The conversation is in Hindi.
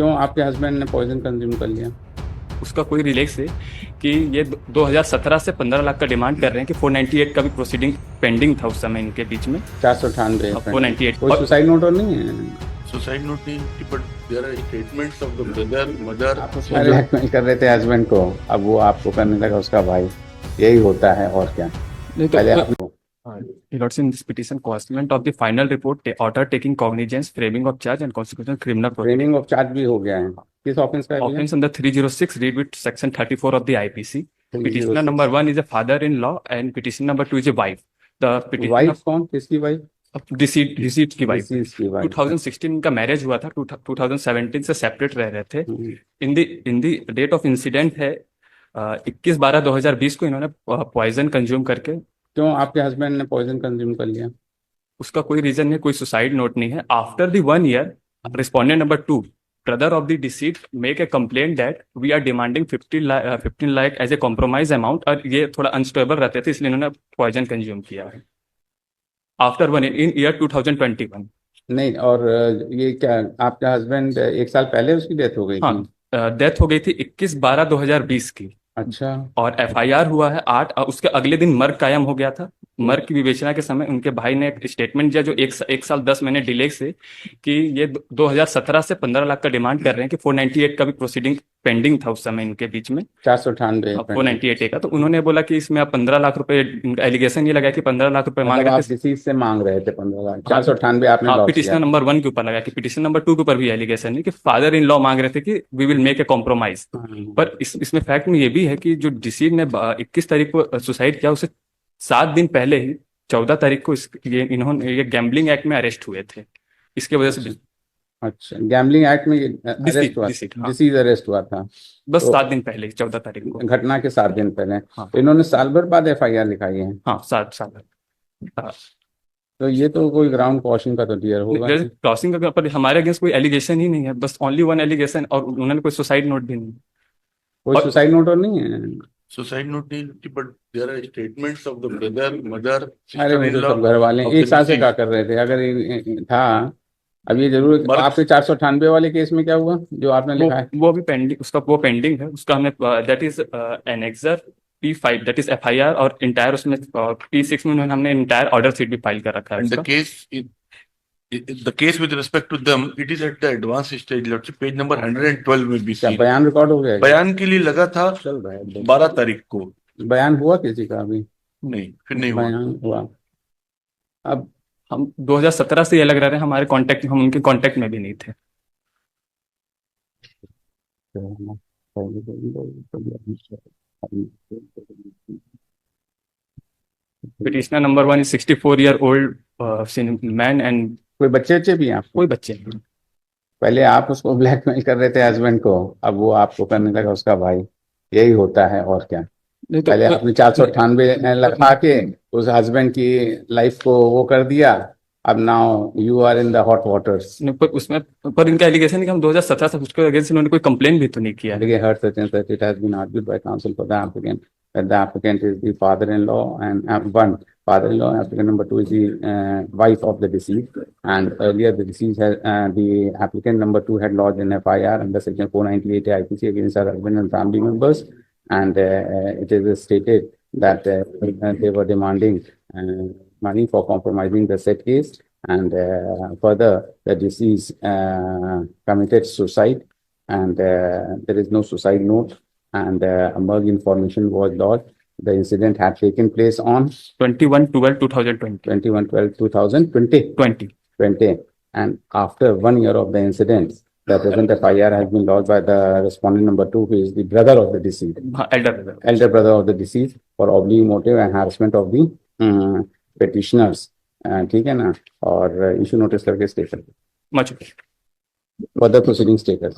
क्यों आपके हस्बैंड ने पॉइजन कंज्यूम कर लिया? उसका कोई रिलेक्स है कि ये 2017 से 15 लाख का डिमांड कर रहे हैं कि 498 का भी प्रोसीडिंग पेंडिंग था उस समय इनके बीच में। 498 498 कोई सुसाइड नोट और नहीं है? सुसाइड नोट नहीं, but there are statements of the brother mother. आप उसमें ब्लैकमेल कर रहे थे हस्बैंड को, अब वो आपको करने लगा उसका भाई। यही होता है और क्या। नहीं तो पहले आप Lords, in this petition, constituent of the final report, order taking cognizance, framing of charge and consequential criminal proceeding. Training of charge भी हो गया है। किस ऑफेंस का है भैया? Offense under 306, read with section 34 of the IPC. Petitioner number 1 is a father-in-law and petition number 2 is a wife. The petitioner wife कौन, किसकी वाइफ? डिसीज्ड की वाइफ। Deceased की wife। 2016 का मैरिज हुआ था, 2017 से सेपरेट रह रहे थे। हम्म। इन दी डेट ऑफ इंसिडेंट है 21/12/2020 को इन्होंने पॉइजन कंज्यूम करके। क्यों आपके हस्बैंड ने पॉइजन कंज्यूम कर लिया? उसका कोई रीजन नहीं, कोई सुसाइड नोट नहीं है। After the 1 year, respondent number 2, brother of the deceased, make a complaint that we are demanding 15 lakh as a compromise amount, और ये थोड़ा अनस्टेबल रहते थे इसलिए इन्होंने पॉइजन कंज्यूम किया है आफ्टर 1 इन ईयर 2021। नहीं, और ये क्या आपके हस्बैंड एक साल पहले उसकी डेथ हो गई थी? हाँ, डेथ हो गई थी 21/12/2020 की। अच्छा। और FIR हुआ है 8, उसके अगले दिन मर्ग कायम हो गया था। मर्ग की विवेचना के समय उनके भाई ने एक स्टेटमेंट दिया जो एक साल 10 महीने डिले से, कि ये 2017 से 15 लाख का डिमांड कर रहे हैं कि 498 का भी प्रोसीडिंग पेंडिंग था उस समय इनके बीच में। 498 498 का, तो उन्होंने बोला कि इसमें आप 15 लाख रुपए, एलिगेशन ये लगाया कि 15 लाख रुपए मांग मतलब रहे आप थे। किसी से मांग रहे थे 15 लाख, 498 आपने हाँ, लॉस पिटिशनर किया। नंबर 1 के ऊपर लगा कि पिटिशन नंबर 2 के ऊपर भी एलिगेशन है कि फादर इन लॉ मांग रहे थे कि we will make a compromise. पर इसमें फैक्ट में ये भी है कि जो डिसीज ने 21 तारीख को सुसाइड किया, उसे 7 दिन पहले ही 14 तारीख को ये गैम्बलिंग एक्ट में अरेस्ट हुए थे। इसके वजह से अच्छा, गैम्बलिंग एक्ट में अरेस्ट हुआ, डिसीज अरेस्ट हुआ था बस तो 7 दिन पहले, 14 तारीख को, घटना के 7 दिन पहले। हाँ। तो इन्होंने साल भर बाद FIR लिखाई है। हाँ, 7 साल। तो ये तो कोई ग्राउंड क्वेश्चन का तो डियर होगा। क्रॉसिंग का, पर हमारे अगेंस्ट कोई एलिगेशन ही नहीं है, बस ओनली 1 एलिगेशन, और उन्होंने कोई सुसाइड नोट भी नहीं। कोई सुसाइड नोट और नहीं है? सुसाइड नोट नहीं, but there are statements of the brother mother. अरे वो तो सब घर वाले एक साल से क्या कर रहे थे अगर था। अब ये जरूर है, आपके 498 वाले केस में क्या हुआ जो आपने लिखा है? वो भी पेंडिंग, वो पेंडिंग है। उसका हमने that is annexure P5, that is FIR, और इंटायर उसमें P6 में हमने इंटायर ऑर्डर शीट भी फाइल कर रखा है। The case with respect to them, it is at the advanced stage. Let's see, page number 112 में भी बयान रिकॉर्ड हो गया? बयान के लिए लगा था चल रहा है 12 तारीख को। बयान हुआ किसी का अभी? नहीं, फिर नहीं हुआ। बयान हुआ। अब हम 2017 से ये लग रहा है हमारे कांटेक्ट, हम उनके कांटेक्ट में भी नहीं थे। Petitioner number 1 is 64 year old man, and कोई बच्चे भी हैं आपको? कोई बच्चे नहीं। पहले आप उसको ब्लैकमेल कर रहे थे हस्बैंड को, अब वो आपको करने लगा उसका भाई। यही होता है और क्या। नहीं तो पहले आपने 498 लगा के उस हस्बैंड की लाइफ को वो कर दिया, अब now you are in the hot waters. पर उसमें पर इनका एलिगेशन है कि हम 2017 से उसके अगेंस्ट इन्होंने कोई कंप्लेन भी तो नहीं किया है। देखिए, हर such and such it has been argued by counsel for the applicant that the applicant is the father-in-law and one father-in-law, applicant number 2 is the wife of the deceased, and earlier the deceased had the applicant number 2 had lodged an FIR under section 498 IPC against her husband and family members, and it is stated that they were demanding money for compromising the said case, and further the deceased committed suicide, and there is no suicide note, and a merge information was lodged. The incident had taken place on 21/12/2020. 21/12/2020. And after 1 year of the incident, the present FIR has been lodged by the respondent number 2, who is the brother of the deceased. Elder brother of the deceased, for oblique motive and harassment of the petitioners. ठीक है ना? और इशू नोटिस करके स्टे कर, मच फर्दर प्रोसीडिंग स्टे कर।